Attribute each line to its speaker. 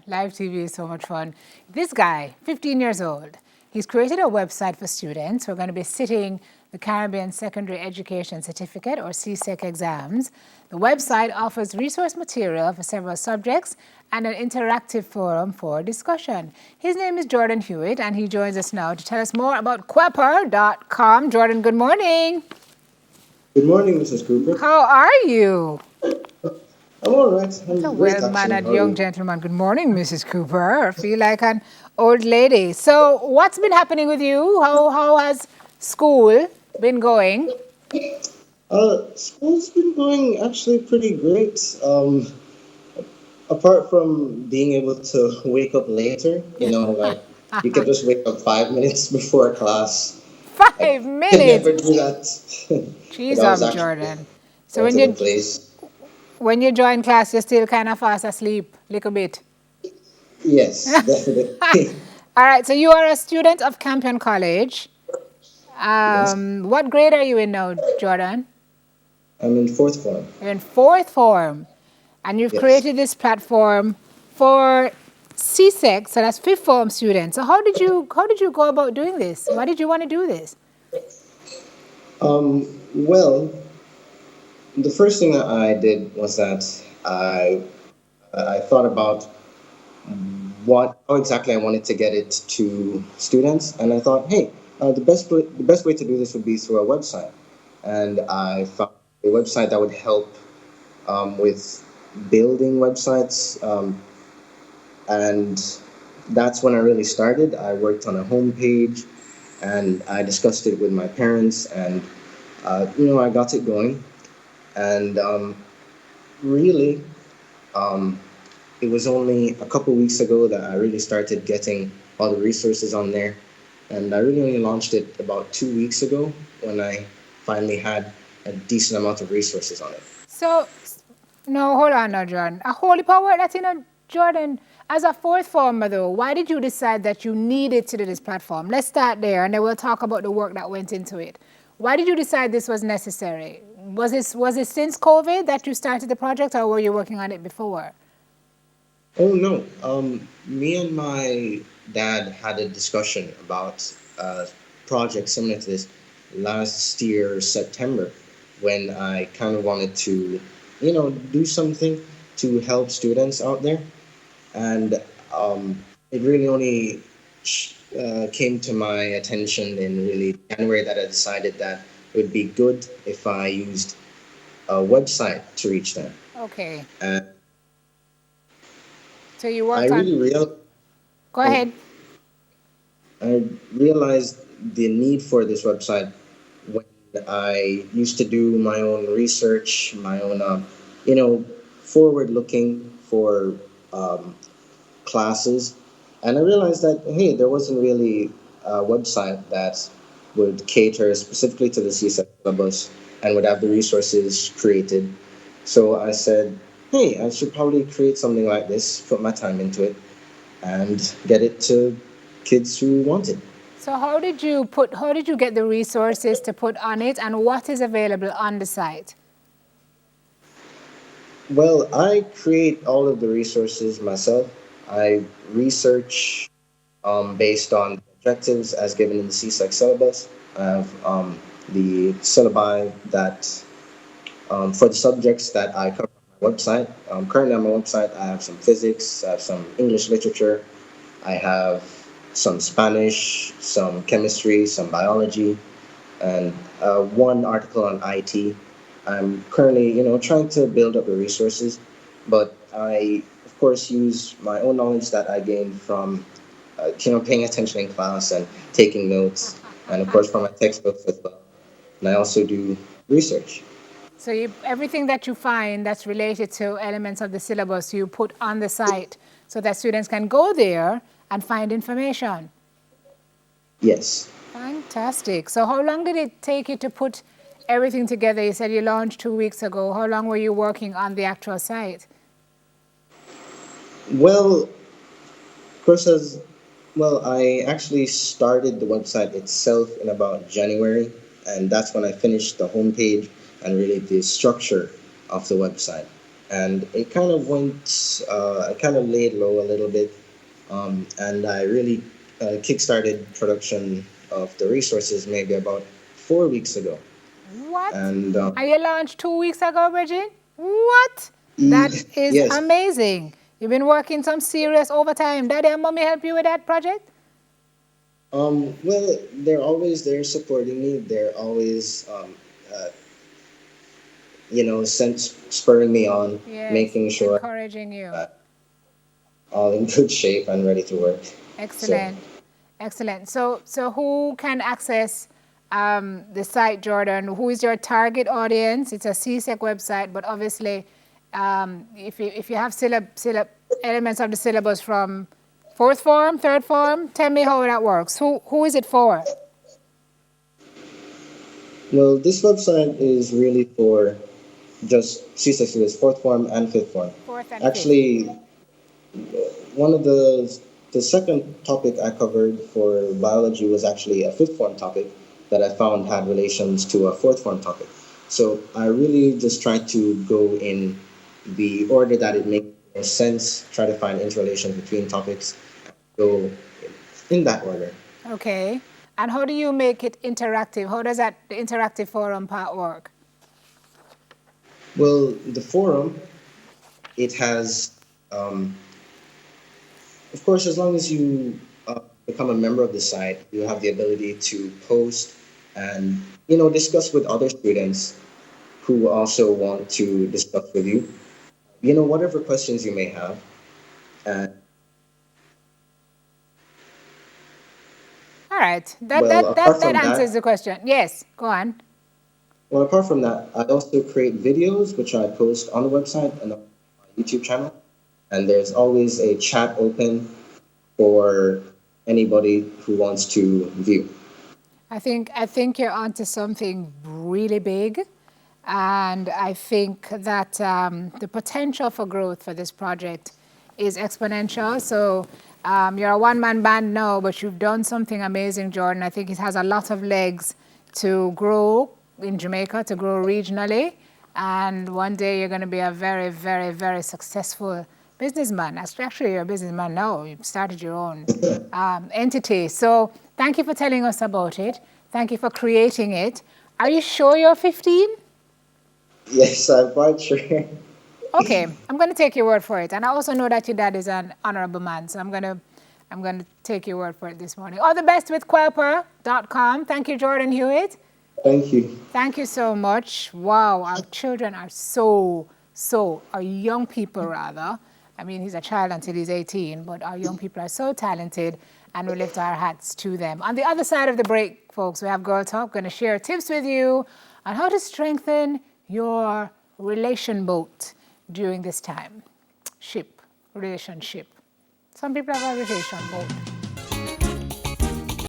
Speaker 1: Live TV is so much fun. This guy, 15 years old, he's created a website for students who are going to be sitting the Caribbean Secondary Education Certificate or CSEC exams. The website offers resource material for several subjects and an interactive forum for discussion. His name is Jordan Hewitt, and he joins us now to tell us more about Quepper.com. Jordan, good morning.
Speaker 2: Good morning, Mrs. Cooper.
Speaker 1: How are you?
Speaker 2: I'm all right.
Speaker 1: That's a
Speaker 2: I'm great, actually.
Speaker 1: well-mannered
Speaker 2: How are
Speaker 1: young
Speaker 2: you?
Speaker 1: gentleman. Good morning, Mrs. Cooper. I feel like an old lady. So what's been happening with you? How has school been going?
Speaker 2: School's been going actually pretty great. Apart from being able to wake up later, like you can just wake up 5 minutes before class. I
Speaker 1: Five
Speaker 2: could never
Speaker 1: minutes.
Speaker 2: do that, but
Speaker 1: Jeez,
Speaker 2: I was actually
Speaker 1: Jordan. So
Speaker 2: going to the place.
Speaker 1: when you join class, you're still kind of fast asleep, little bit.
Speaker 2: Yes, definitely.
Speaker 1: All right. So you are a student of Campion College.
Speaker 2: Yes,
Speaker 1: What grade are you in now, Jordan?
Speaker 2: I'm in fourth form.
Speaker 1: You're in fourth form, and you've
Speaker 2: Yes.
Speaker 1: created this platform for CSEC, so that's fifth form students. So how did you go about doing this? Why did you want to do this?
Speaker 2: Well, the first thing that I did was that I thought about how exactly I wanted to get it to students, and I thought, hey, the best way to do this would be through a website, and I found a website that would help with building websites, and that's when I really started. I worked on a homepage, and I discussed it with my parents, and I got it going, and really. Um, it was only a couple weeks ago that I really started getting all the resources on there. And I really only launched it about 2 weeks ago when I finally had a decent amount of resources on it.
Speaker 1: So, no, hold on now, Jordan. A holy power that's in a Jordan. As a fourth former, though, why did you decide that you needed to do this platform? Let's start there, and then we'll talk about the work that went into it. Why did you decide this was necessary? Was it since COVID that you started the project, or were you working on it before?
Speaker 2: Oh no, me and my dad had a discussion about a project similar to this last year, September, when I kind of wanted to, do something to help students out there. And it really only came to my attention in really January that I decided that it would be good if I used a website to reach them.
Speaker 1: Okay.
Speaker 2: And
Speaker 1: So you
Speaker 2: I
Speaker 1: worked on.
Speaker 2: really real
Speaker 1: Go
Speaker 2: oh,
Speaker 1: ahead.
Speaker 2: I realized the need for this website when I used to do my own research, my own, you know, forward looking for um, classes, and I realized that hey, there wasn't really a website that would cater specifically to the CSEC syllabus and would have the resources created. So I said, hey, I should probably create something like this, put my time into it, and get it to kids who want it.
Speaker 1: So how did you get the resources to put on it, and what is available on the site?
Speaker 2: Well, I create all of the resources myself. I research based on objectives as given in the CSEC syllabus. I have the syllabi that for the subjects that I cover on my website. Currently on my website, I have some physics, I have some English literature, I have some Spanish, some chemistry, some biology, and one article on IT. I'm currently, trying to build up the resources, but I, of course, use my own knowledge that I gained from, paying attention in class and taking notes, and of course from my textbooks as well. And I also do research.
Speaker 1: So everything that you find that's related to elements of the syllabus, you put on the site so that students can go there and find information.
Speaker 2: Yes.
Speaker 1: Fantastic. So how long did it take you to put everything together? You said you launched 2 weeks ago. How long were you working on the actual site?
Speaker 2: Well, courses. Well, I actually started the website itself in about January, and that's when I finished the homepage and really the structure of the website. and it kind of went, I kind of laid low a little bit, and I really kickstarted production of the resources maybe about 4 weeks ago.
Speaker 1: What?
Speaker 2: And
Speaker 1: And you launched 2 weeks ago, Bridget? What? That is
Speaker 2: yes,
Speaker 1: amazing. You've been working some serious overtime. Daddy and mommy help you with that project?
Speaker 2: well, they're always there supporting me. They're always, uh, spurring me on,
Speaker 1: Yes,
Speaker 2: making sure
Speaker 1: encouraging you.
Speaker 2: that all in good shape and ready to work. So,
Speaker 1: Excellent. Excellent. So who can access the site, Jordan? Who is your target audience? It's a CSEC website, but obviously, if you have elements of the syllabus from fourth form, third form, tell me how that works. Who is it for?
Speaker 2: well, this website is really for just CSEC students, fourth form and fifth form.
Speaker 1: Fourth and fifth.
Speaker 2: Actually, one of the second topic I covered for biology was actually a fifth form topic that I found had relations to a fourth form topic. So I really just tried to go in the order that it makes sense, try to find interrelations between topics, go in that order.
Speaker 1: Okay. And how do you make it interactive? How does the interactive forum part work?
Speaker 2: Well, the forum, it has, um, of course, as long as you become a member of the site, you have the ability to post and discuss with other students who also want to discuss with you. Whatever questions you may have. And
Speaker 1: All right. That
Speaker 2: well,
Speaker 1: that that
Speaker 2: apart
Speaker 1: that
Speaker 2: from
Speaker 1: answers the
Speaker 2: that,
Speaker 1: question. Yes. Go on.
Speaker 2: well, apart from that, I also create videos which I post on the website and on my YouTube channel. And there's always a chat open for anybody who wants to view.
Speaker 1: I think you're onto something really big, and I think that the potential for growth for this project is exponential. So you're a one-man band now, but you've done something amazing, Jordan. I think it has a lot of legs to grow in Jamaica, to grow regionally, and one day you're going to be a very, very, very successful businessman. Actually, you're a businessman now. You've started your own entity. So thank you for telling us about it. Thank you for creating it. Are you sure you're 15?
Speaker 2: Yes, I'm quite sure.
Speaker 1: Okay, I'm going to take your word for it. And I also know that your dad is an honorable man, so I'm going to take your word for it this morning. All the best with Quelper.com. Thank you, Jordan Hewitt.
Speaker 2: Thank you.
Speaker 1: Thank you so much. Wow, our children are our young people rather. I mean, he's a child until he's 18, but our young people are so talented, and we lift our hats to them. On the other side of the break, folks, we have Girl Talk. Going to share tips with you on how to strengthen your relation boat during this time. Relationship. Some people have a relation boat.